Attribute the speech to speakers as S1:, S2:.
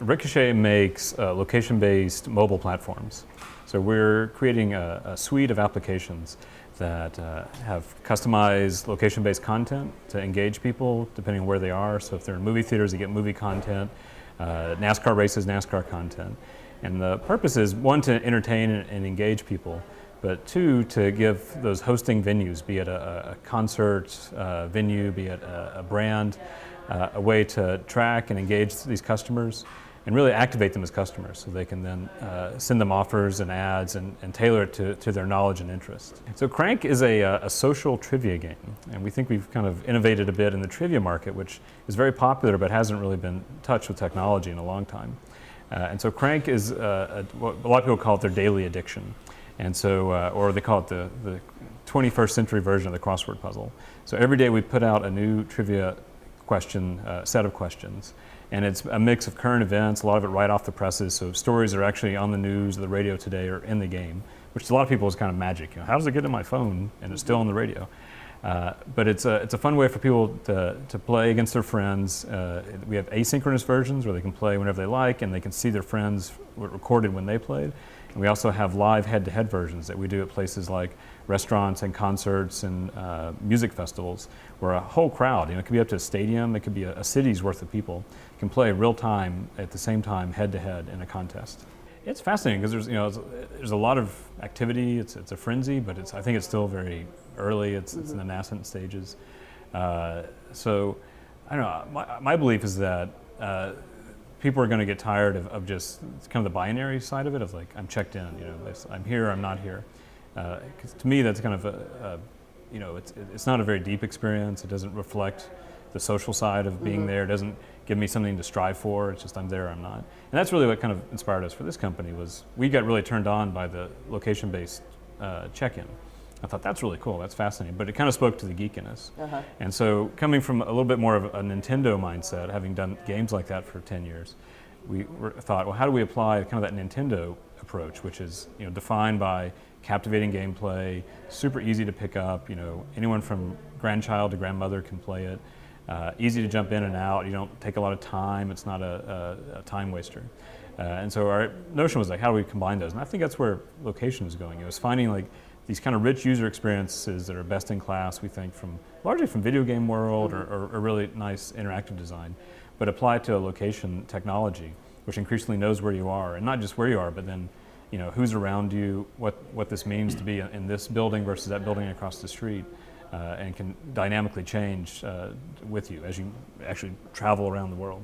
S1: Ricochet makes location-based mobile platforms. So we're creating a suite of applications that have customized location-based content to engage people depending on where they are. So if they're in movie theaters, they get movie content, NASCAR races, NASCAR content. And the purpose is, one, to entertain and engage people, but two, to give those hosting venues, be it a concert venue, be it a brand, a way to track and engage these customers and really activate them as customers so they can then send them offers and ads and tailor it to their knowledge and interest. So QRANK is a social trivia game, and we think we've kind of innovated a bit in the trivia market, which is very popular but hasn't really been touched with technology in a long time. And so QRANK is what a lot of people call it their daily addiction. And so, or they call it the 21st century version of the crossword puzzle. So every day we put out a new trivia question, set of questions. And it's a mix of current events, a lot of it right off the presses. So stories are actually on the news, the radio today, or in the game, which to a lot of people is kind of magic. You know, how does it get in my phone and it's still on the radio? But it's a fun way for people to play against their friends. We have asynchronous versions where they can play whenever they like and they can see their friends recorded when they played. And we also have live head-to-head versions that we do at places like restaurants and concerts and music festivals, where a whole crowd, you know, it could be up to a stadium, it could be a city's worth of people, can play real time at the same time head-to-head in a contest. It's fascinating because there's a lot of activity. It's a frenzy, but I think it's still very early. It's in the nascent stages. So I don't know. My belief is that people are going to get tired of just kind of the binary side of it, of like, I'm checked in, you know, I'm here, I'm not here. 'Cause to me, that's kind of it's not a very deep experience. It doesn't reflect the social side of being there. It doesn't give me something to strive for. It's just I'm there, I'm not. And that's really what kind of inspired us for this company. Was we got really turned on by the location-based check-in. I thought that's really cool, that's fascinating, but it kind of spoke to the geek in us. And so coming from a little bit more of a Nintendo mindset, having done games like that for 10 years, we thought, well, how do we apply kind of that Nintendo approach, which is, you know, defined by captivating gameplay, super easy to pick up, you know, anyone from grandchild to grandmother can play it, easy to jump in and out, you don't take a lot of time, it's not a time waster. And so our notion was like, how do we combine those? And I think that's where location is going. It was finding like these kind of rich user experiences that are best in class, we think, largely from video game world or really nice interactive design, but applied to a location technology, which increasingly knows where you are, and not just where you are, but then, you know, who's around you, what this means to be in this building versus that building across the street, and can dynamically change with you as you actually travel around the world.